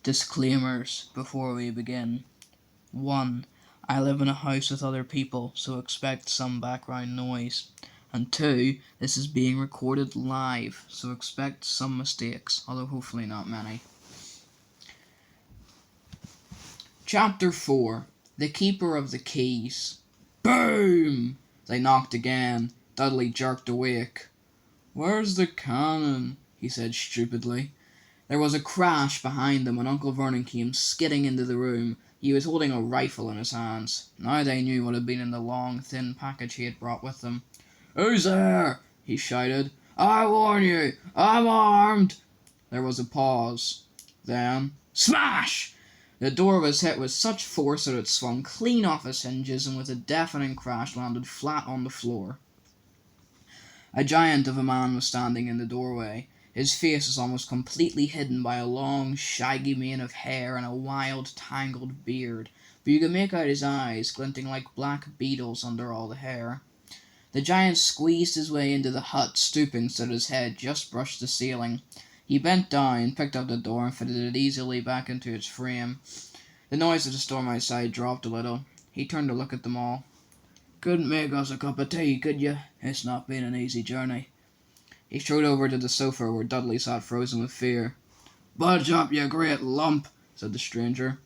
Disclaimers before we begin. 1. I live in a house with other people, so expect some background noise. And 2. This is being recorded live, so expect some mistakes, although hopefully not many. Chapter 4. The Keeper of the Keys. Boom! They knocked again. Dudley jerked awake. "Where's the cannon?" he said stupidly. There was a crash behind them and Uncle Vernon came skidding into the room. He was holding a rifle in his hands. Now they knew what had been in the long, thin package he had brought with them. "Who's there?" he shouted. "I warn you, I'm armed!" There was a pause. Then, smash! The door was hit with such force that it swung clean off its hinges and with a deafening crash landed flat on the floor. A giant of a man was standing in the doorway. His face was almost completely hidden by a long, shaggy mane of hair and a wild, tangled beard, but you could make out his eyes, glinting like black beetles under all the hair. The giant squeezed his way into the hut, stooping so that his head just brushed the ceiling. He bent down, picked up the door, and fitted it easily back into its frame. The noise of the storm outside dropped a little. He turned to look at them all. "Couldn't make us a cup of tea, could you? It's not been an easy journey." He strode over to the sofa where Dudley sat frozen with fear. "Budge up, you great lump," said the stranger.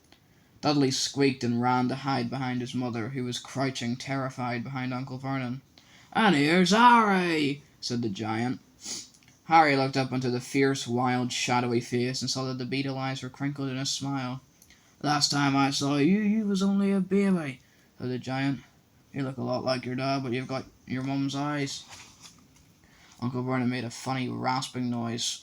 Dudley squeaked and ran to hide behind his mother, who was crouching terrified behind Uncle Vernon. "And here's Harry," said the giant. Harry looked up into the fierce, wild, shadowy face and saw that the beetle eyes were crinkled in a smile. "Last time I saw you, you was only a baby," said the giant. "You look a lot like your dad, but you've got your mum's eyes." Uncle Vernon made a funny, rasping noise.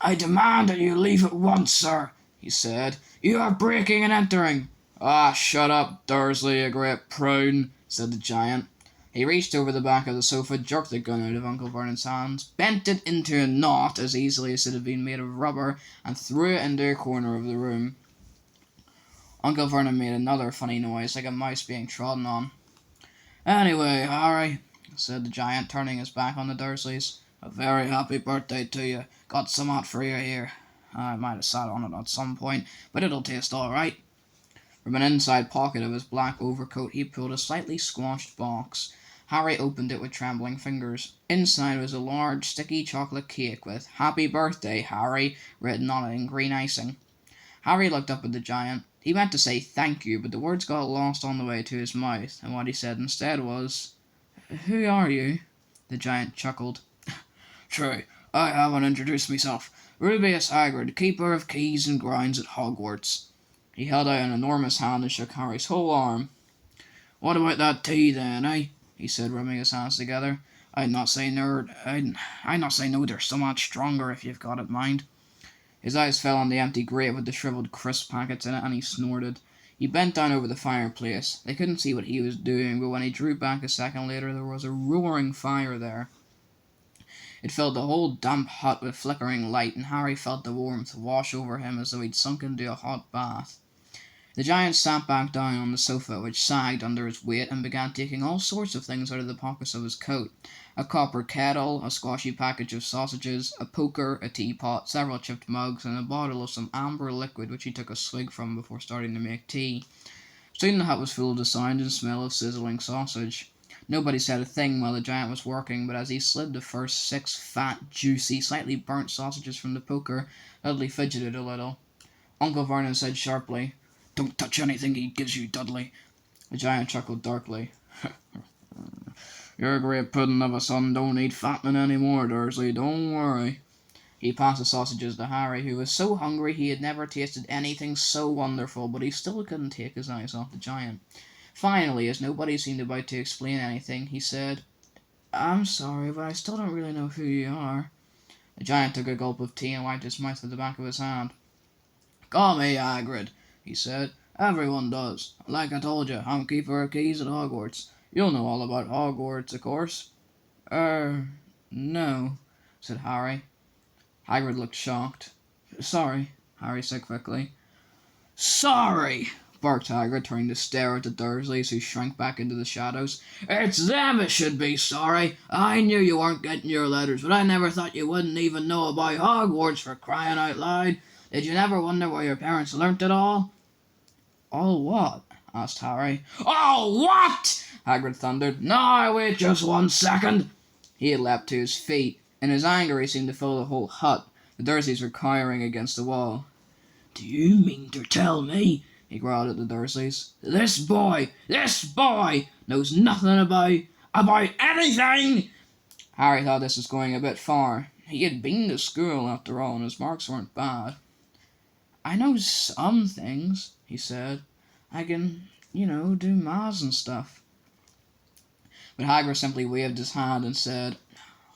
"I demand that you leave at once, sir," he said. "You are breaking and entering." "Ah, shut up, Dursley, you great prune," said the giant. He reached over the back of the sofa, jerked the gun out of Uncle Vernon's hands, bent it into a knot as easily as it had been made of rubber, and threw it into a corner of the room. Uncle Vernon made another funny noise, like a mouse being trodden on. "Anyway, Harry," said the giant, turning his back on the Dursleys, "a very happy birthday to you. Got some hot for you here. I might have sat on it at some point, but it'll taste all right." From an inside pocket of his black overcoat he pulled a slightly squashed box. Harry opened it with trembling fingers. Inside was a large, sticky chocolate cake with "Happy Birthday, Harry" written on it in green icing. Harry looked up at the giant. He meant to say thank you, but the words got lost on the way to his mouth, and what he said instead was, "Who are you?" The giant chuckled. "True, I haven't introduced myself. Rubeus Hagrid, Keeper of Keys and Grounds at Hogwarts." He held out an enormous hand and shook Harry's whole arm. "What about that tea then, eh?" he said, rubbing his hands together. I'd not say no, there's so much stronger if you've got it, mind." His eyes fell on the empty grate with the shriveled crisp packets in it, and he snorted. He bent down over the fireplace. They couldn't see what he was doing, but when he drew back a second later, there was a roaring fire there. It filled the whole damp hut with flickering light, and Harry felt the warmth wash over him as though he'd sunk into a hot bath. The giant sat back down on the sofa, which sagged under his weight, and began taking all sorts of things out of the pockets of his coat. A copper kettle, a squashy package of sausages, a poker, a teapot, several chipped mugs, and a bottle of some amber liquid which he took a swig from before starting to make tea. Soon the hut was full of the sound and smell of sizzling sausage. Nobody said a thing while the giant was working, but as he slid the first 6 fat, juicy, slightly burnt sausages from the poker, Dudley fidgeted a little. Uncle Vernon said sharply, "Don't touch anything he gives you, Dudley." The giant chuckled darkly. "Your great pudding of a son don't need fattening any more, Dursley, don't worry." He passed the sausages to Harry, who was so hungry he had never tasted anything so wonderful, but he still couldn't take his eyes off the giant. Finally, as nobody seemed about to explain anything, he said, "I'm sorry, but I still don't really know who you are." The giant took a gulp of tea and wiped his mouth with the back of his hand. "Call me Hagrid," he said. "Everyone does. Like I told you, I'm Keeper of Keys at Hogwarts. You'll know all about Hogwarts, of course." No," said Harry. Hagrid looked shocked. "Sorry," Harry said quickly. "Sorry!" barked Hagrid, turning to stare at the Dursleys, who shrank back into the shadows. "It's them that should be sorry. I knew you weren't getting your letters, but I never thought you wouldn't even know about Hogwarts, for crying out loud. Did you never wonder where your parents learnt it all? All what? Asked Harry. Oh, what? Hagrid thundered. Now, wait just 1 second. He had leapt to his feet. In his anger, he seemed to fill the whole hut. The Dursleys were cowering against the wall. Do you mean to tell me, he growled at the Dursleys, this boy knows nothing about anything? Harry thought this was going a bit far. He had been to school, after all, and his marks weren't bad. I know some things, he said. I can, do maths and stuff. But Hagrid simply waved his hand and said,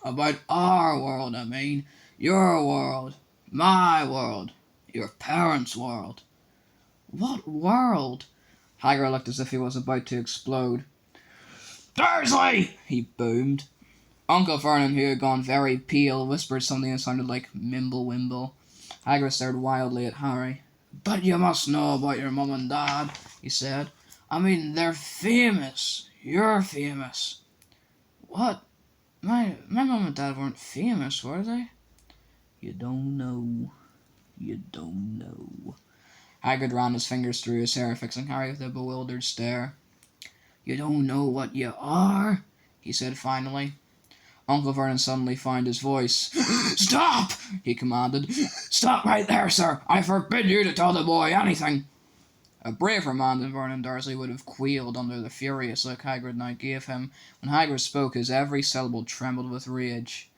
About our world, I mean. Your world. My world. Your parents' world. What world? Hagrid looked as if he was about to explode. Dursley! He boomed. Uncle Vernon, who had gone very pale, whispered something that sounded like Mimble-Wimble. Hagrid stared wildly at Harry. But you must know about your mum and dad, he said. I mean, they're famous. You're famous. What? My mum and dad weren't famous, were they? You don't know. You don't know. Hagrid ran his fingers through his hair, fixing Harry with a bewildered stare. You don't know what you are? He said finally. Uncle Vernon suddenly found his voice. Stop! He commanded. Stop right there, sir. I forbid you to tell the boy anything. A braver man than Vernon Dursley would have quailed under the furious look Hagrid now gave him. When Hagrid spoke, his every syllable trembled with rage.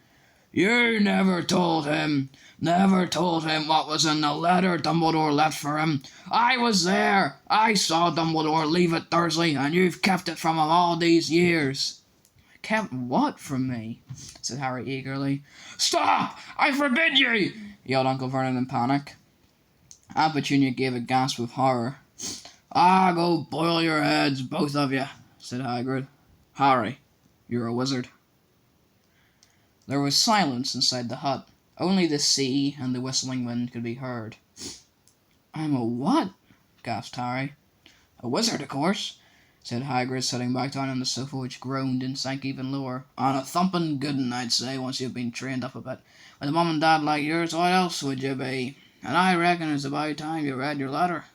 You never told him what was in the letter Dumbledore left for him. I was there. I saw Dumbledore leave it, Dursley, and you've kept it from him all these years. Kept what from me? Said Harry eagerly. Stop! I forbid you! Yelled Uncle Vernon in panic. Aunt Petunia gave a gasp of horror. Go boil your heads, both of you, said Hagrid. Harry, you're a wizard. There was silence inside the hut. Only the sea and the whistling wind could be heard. I'm a what? Gasped Harry. A wizard, of course, said Hagrid, sitting back down on the sofa, which groaned and sank even lower. And a thumping good 'un, I'd say, once you've been trained up a bit. With a mum and dad like yours, what else would you be? And I reckon it's about time you read your letter.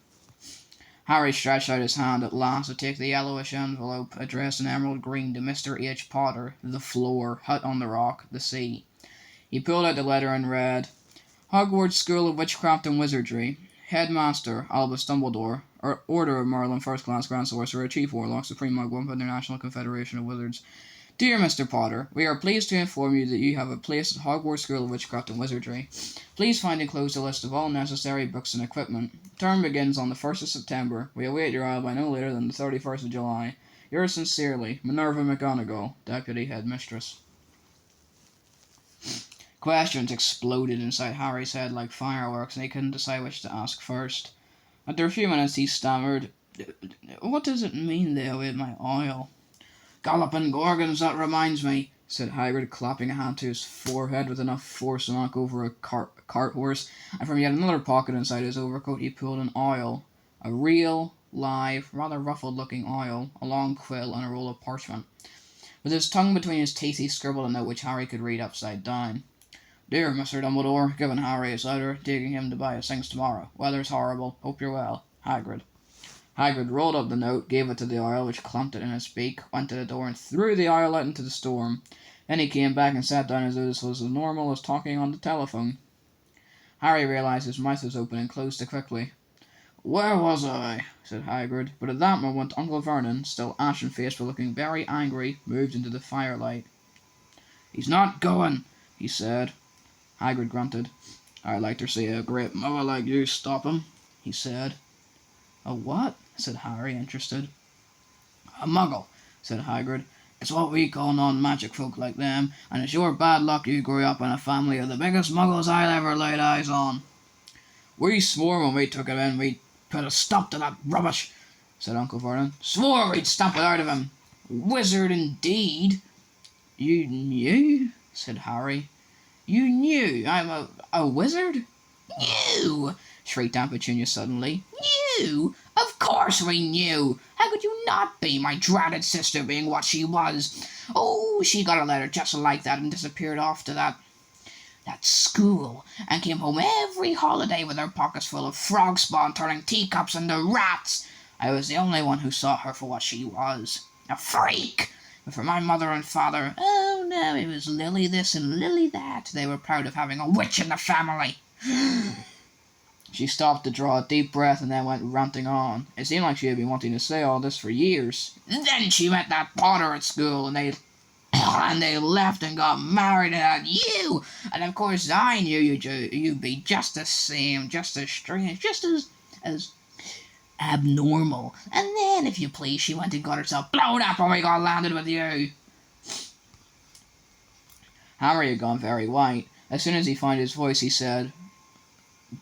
Harry stretched out his hand at last to take the yellowish envelope, addressed in emerald green to Mr. H. Potter, the floor, hut on the rock, the sea. He pulled out the letter and read, Hogwarts School of Witchcraft and Wizardry, Headmaster Albus Dumbledore, Order of Merlin, First Class Grand Sorcerer, Chief Warlock, Supreme Mugwump, International Confederation of Wizards. Dear Mr. Potter, we are pleased to inform you that you have a place at Hogwarts School of Witchcraft and Wizardry. Please find enclosed a list of all necessary books and equipment. Term begins on the 1st of September. We await your arrival by no later than the 31st of July. Yours sincerely, Minerva McGonagall, Deputy Headmistress. Questions exploded inside Harry's head like fireworks, and he couldn't decide which to ask first. After a few minutes he stammered, What does it mean they await my oil? Galloping Gorgons, that reminds me, said Hagrid, clapping a hand to his forehead with enough force to knock over a cart horse, and from yet another pocket inside his overcoat he pulled an oil, a real, live, rather ruffled-looking oil, a long quill, and a roll of parchment. With his tongue between his teeth he scribbled a note which Harry could read upside down. Dear Mr. Dumbledore, given Harry his letter, taking him to buy his things tomorrow. Weather's horrible. Hope you're well. Hagrid. Hagrid rolled up the note, gave it to the owl, which clamped it in his beak, went to the door, and threw the owl out into the storm. Then he came back and sat down as though this was as normal as talking on the telephone. Harry realized his mouth was open and closed it quickly. Where was I? Said Hagrid, but at that moment Uncle Vernon, still ashen-faced but looking very angry, moved into the firelight. He's not going, he said. Hagrid grunted. I'd like to see a great muggle like you stop him, he said. A what? Said Harry, interested. A muggle, said Hagrid. It's what we call non-magic folk like them, and it's your bad luck you grew up in a family of the biggest muggles I'd ever laid eyes on. We swore when we took him in we'd put a stop to that rubbish, said Uncle Vernon. Swore we'd stamp it out of him. Wizard indeed. You knew? Said Harry. You knew I'm a wizard? You! Shrieked Aunt Petunia suddenly. You! Of course we knew! How could you not be, my dratted sister being what she was? Oh, she got a letter just like that and disappeared off to that at school and came home every holiday with her pockets full of frog spawn turning teacups into rats. I was the only one who saw her for what she was, a freak. But for my mother and father, oh no, it was Lily this and Lily that. They were proud of having a witch in the family. She stopped to draw a deep breath and then went ranting on. It seemed like she had been wanting to say all this for years. Then she met that Potter at school and they left and got married and had you. And of course I knew you'd be just the same, just as strange, just as abnormal. And then, if you please, she went and got herself blown up when we got landed with you. Harry had gone very white. As soon as he found his voice, he said,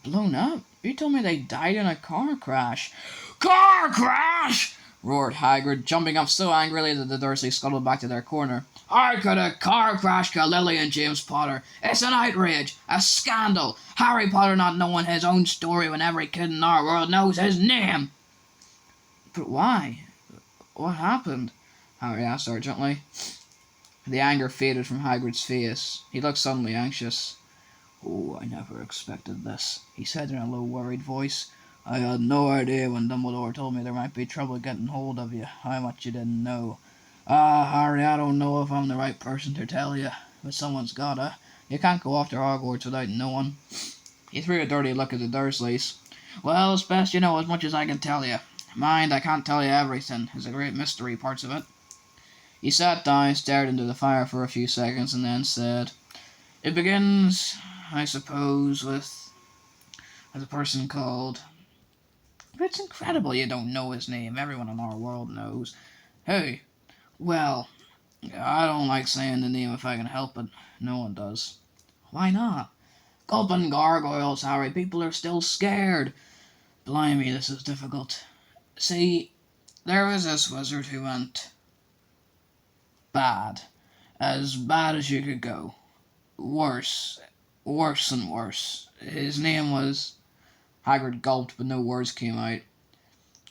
Blown up? You told me they died in a car crash. Car crash! Roared Hagrid, jumping up so angrily that the Dursleys scuttled back to their corner. How could a car crash kill Lily and James Potter? It's an outrage, a scandal. Harry Potter not knowing his own story when every kid in our world knows his name. But why? What happened? Harry asked urgently. The anger faded from Hagrid's face. He looked suddenly anxious. Oh, I never expected this, he said in a low, worried voice. I had no idea when Dumbledore told me there might be trouble getting hold of you, how much you didn't know. Harry, I don't know if I'm the right person to tell you, but someone's gotta. You can't go off to Hogwarts without knowing. He threw a dirty look at the Dursleys. Well, it's best you know as much as I can tell you. Mind, I can't tell you everything. There's a great mystery parts of it. He sat down, stared into the fire for a few seconds, and then said, It begins, I suppose, with a person called... It's incredible you don't know his name. Everyone in our world knows. Hey, well, I don't like saying the name if I can help it. No one does. Why not? Gulping gargoyles, Harry. People are still scared. Blimey, this is difficult. See, there was this wizard who went bad. As bad as you could go. Worse and worse. His name was... Hagrid gulped, but no words came out.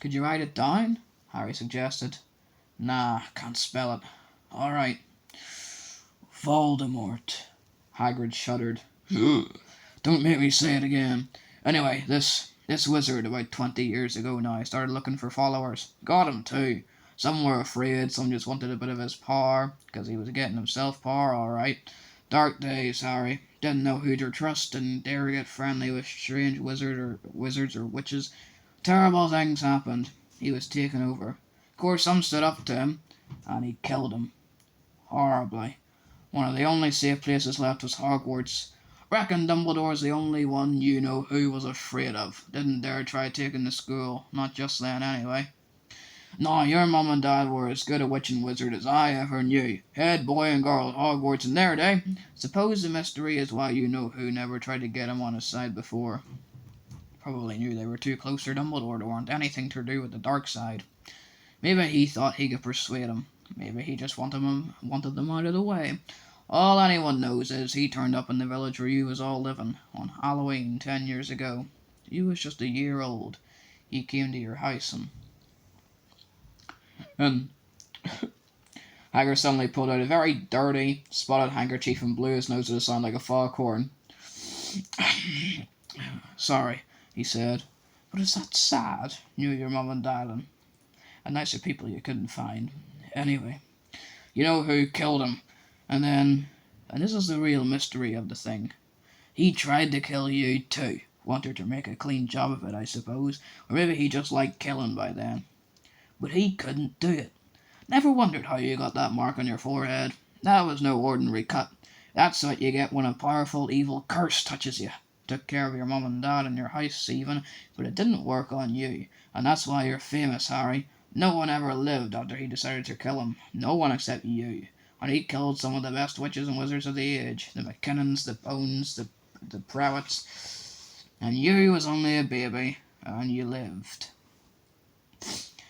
Could you write it down? Harry suggested. Nah, can't spell it. All right. Voldemort. Hagrid shuddered. Don't make me say it again. Anyway, this wizard about 20 years ago now started looking for followers. Got him too. Some were afraid, some just wanted a bit of his power, because he was getting himself power, all right. Dark days, Harry. Didn't know who to trust, didn't dare get friendly with strange wizards or witches. Terrible things happened. He was taken over. Of course, some stood up to him, and he killed them. Horribly. One of the only safe places left was Hogwarts. Reckon Dumbledore's the only one you know who was afraid of. Didn't dare try taking the school. Not just then, anyway. No, your mum and dad were as good a witch and wizard as I ever knew. Head boy and girl at Hogwarts in their day. Suppose the mystery is why you know who never tried to get him on his side before. Probably knew they were too close to Dumbledore to want anything to do with the dark side. Maybe he thought he could persuade him. Maybe he just wanted them out of the way. All anyone knows is he turned up in the village where you was all living on Halloween 10 years ago. You was just a year old. He came to your house and Hagrid suddenly pulled out a very dirty, spotted handkerchief and blew his nose to the sound like a foghorn. Sorry, he said, but is that sad? Knew your mum and dad and nicer people you couldn't find. Anyway, you know who killed him. And this is the real mystery of the thing. He tried to kill you too. Wanted to make a clean job of it, I suppose. Or maybe he just liked killing by then. But he couldn't do it. Never wondered how you got that mark on your forehead. That was no ordinary cut. That's what you get when a powerful evil curse touches you. Took care of your mum and dad and your house even, but it didn't work on you. And that's why you're famous, Harry. No one ever lived after he decided to kill him. No one except you. And he killed some of the best witches and wizards of the age. The McKinnons, the Bones, the Prowetts. And you was only a baby, and you lived.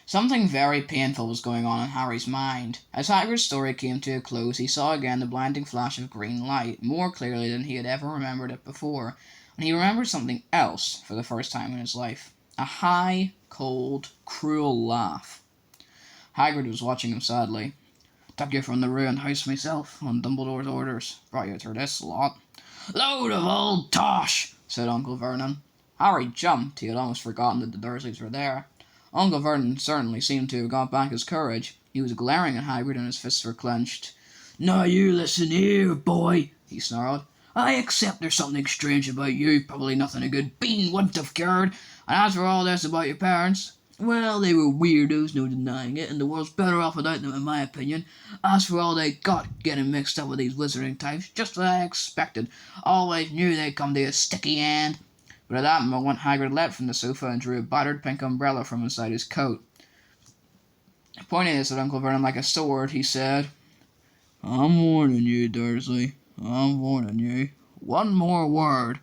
Something very painful was going on in Harry's mind. As Hagrid's story came to a close, he saw again the blinding flash of green light, more clearly than he had ever remembered it before, and he remembered something else for the first time in his life. A high, cold, cruel laugh. Hagrid was watching him sadly. Took you from the ruined house myself, on Dumbledore's orders. Brought you through this lot. Load of old tosh, said Uncle Vernon. Harry jumped. He had almost forgotten that the Dursleys were there. Uncle Vernon certainly seemed to have got back his courage. He was glaring at Hagrid and his fists were clenched. "Now you listen here, boy," he snarled. "I accept there's something strange about you, probably nothing a good bean wouldn't have cured. And as for all this about your parents, well, they were weirdos, no denying it, and the world's better off without them, in my opinion. As for all they got getting mixed up with these wizarding types, just what I expected. Always knew they'd come to a sticky end." But at that moment, Hagrid leapt from the sofa and drew a battered pink umbrella from inside his coat. Pointing this at Uncle Vernon like a sword, he said, "I'm warning you, Dursley. I'm warning you. One more word."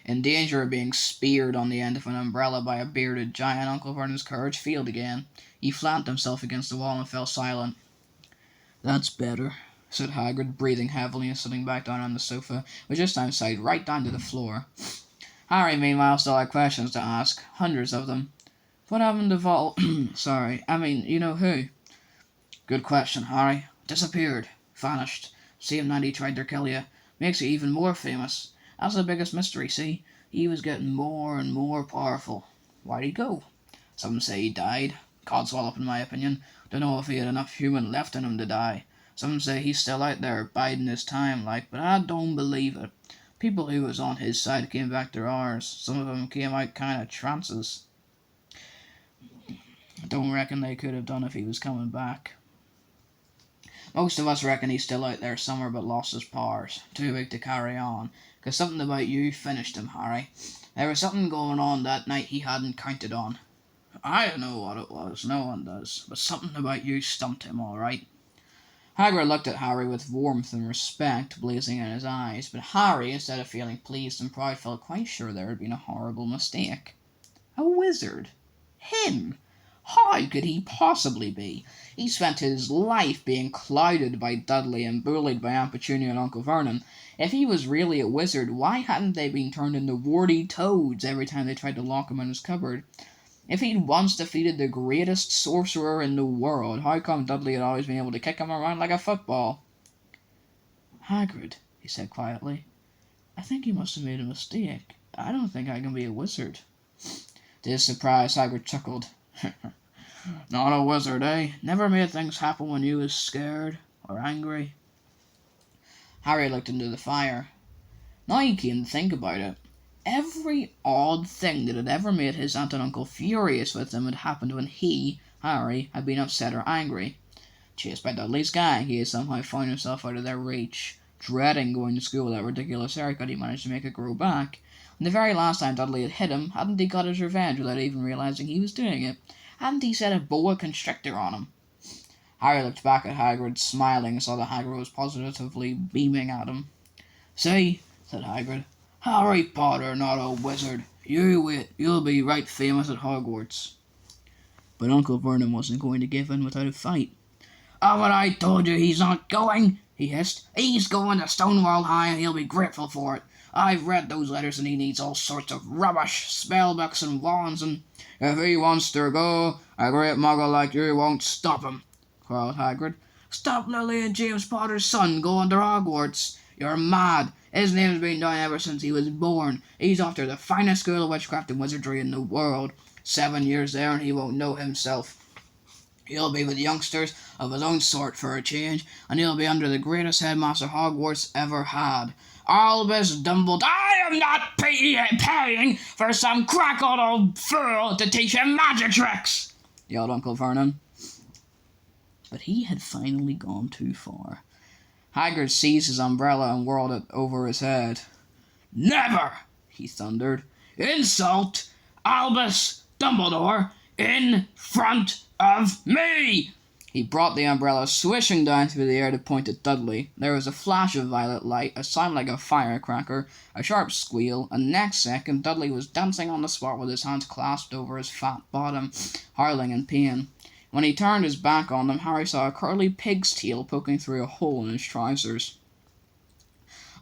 In danger of being speared on the end of an umbrella by a bearded giant, Uncle Vernon's courage failed again. He flattened himself against the wall and fell silent. "That's better," said Hagrid, breathing heavily and sitting back down on the sofa, which this time sagged right down to the floor. Harry, meanwhile, still had questions to ask, hundreds of them. "What happened to you know who?" "Good question, Harry. Disappeared. Vanished. Same night he tried to kill you. Makes it even more famous. That's the biggest mystery, see? He was getting more and more powerful. Why'd he go? Some say he died. Codswallop, in my opinion. Don't know if he had enough human left in him to die. Some say he's still out there, biding his time, like, but I don't believe it. People who was on his side came back to ours. Some of them came out kind of trances. I don't reckon they could have done if he was coming back. Most of us reckon he's still out there somewhere but lost his powers. Too big to carry on. 'Cause something about you finished him, Harry. There was something going on that night he hadn't counted on. I don't know what it was, no one does, but something about you stumped him, all right." Hagrid looked at Harry with warmth and respect blazing in his eyes, but Harry, instead of feeling pleased and proud, felt quite sure there had been a horrible mistake. A wizard? Him? How could he possibly be? He spent his life being clouded by Dudley and bullied by Aunt Petunia and Uncle Vernon. If he was really a wizard, why hadn't they been turned into warty toads every time they tried to lock him in his cupboard? If he'd once defeated the greatest sorcerer in the world, how come Dudley had always been able to kick him around like a football? "Hagrid," he said quietly, "I think you must have made a mistake. I don't think I can be a wizard." To his surprise, Hagrid chuckled. "Not a wizard, eh? Never made things happen when you was scared or angry?" Harry looked into the fire. Now he came to think about it. Every odd thing that had ever made his aunt and uncle furious with him had happened when he, Harry, had been upset or angry. Chased by Dudley's gang, he had somehow found himself out of their reach, dreading going to school with that ridiculous haircut he managed to make it grow back. And the very last time Dudley had hit him, hadn't he got his revenge without even realizing he was doing it? Hadn't he set a boa constrictor on him? Harry looked back at Hagrid, smiling, and saw that Hagrid was positively beaming at him. "See," said Hagrid, "Harry Potter, not a wizard. You wait, you'll be right famous at Hogwarts." But Uncle Vernon wasn't going to give in without a fight. "Haven't I told you he's not going?" he hissed. "He's going to Stonewall High and he'll be grateful for it. I've read those letters and he needs all sorts of rubbish, spellbooks and wands, and if he wants to go, a great muggle like you won't stop him," growled Hagrid. "Stop Lily and James Potter's son going to Hogwarts? You're mad. His name's been down ever since he was born. He's off to the finest school of witchcraft and wizardry in the world. 7 years there and he won't know himself. He'll be with youngsters of his own sort for a change, and he'll be under the greatest headmaster Hogwarts ever had. Albus Dumbledore. I am not paying for some cracked old fool to teach him magic tricks," yelled Uncle Vernon. But he had finally gone too far. Hagrid seized his umbrella and whirled it over his head. "Never!" he thundered. "Insult Albus Dumbledore in front of me!" He brought the umbrella swishing down through the air to point at Dudley. There was a flash of violet light, a sound like a firecracker, a sharp squeal, and next second Dudley was dancing on the spot with his hands clasped over his fat bottom, howling in pain. When he turned his back on them, Harry saw a curly pig's tail poking through a hole in his trousers.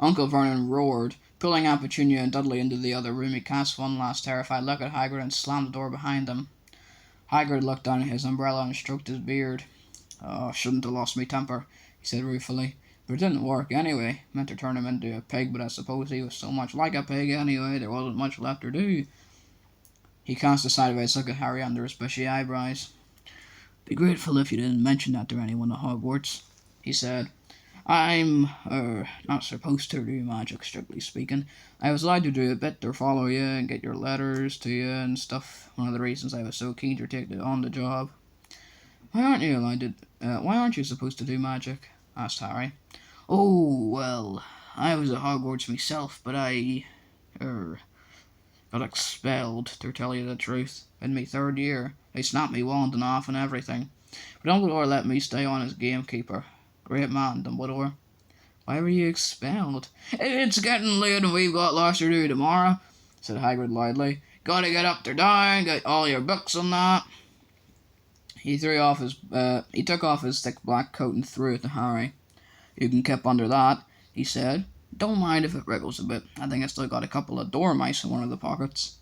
Uncle Vernon roared. Pulling Aunt Petunia and Dudley into the other room, he cast one last terrified look at Hagrid and slammed the door behind them. Hagrid looked down at his umbrella and stroked his beard. "Oh, shouldn't have lost me temper," he said ruefully. But it didn't work anyway. Meant to turn him into a pig, but I suppose he was so much like a pig anyway, there wasn't much left to do. He cast a sideways look at Harry under his bushy eyebrows. "Be grateful if you didn't mention that to anyone at Hogwarts," he said. "I'm, not supposed to do magic, strictly speaking. I was allowed to do a bit to follow you and get your letters to you and stuff. One of the reasons I was so keen to take on the job." "Why aren't you allowed to, why aren't you supposed to do magic?" asked Harry. "Oh, well, I was at Hogwarts myself, but I, got expelled, to tell you the truth, in me third year. They snapped me wand and off and everything. But Dumbledore let me stay on as gamekeeper. Great man, Dumbledore." "Why were you expelled?" "It's getting late and we've got lots to do tomorrow," said Hagrid loudly. "Gotta get up there down, get all your books and that." He took off his thick black coat and threw it to Harry. "You can keep under that," he said. "Don't mind if it wriggles a bit. I think I still got a couple of dormice in one of the pockets."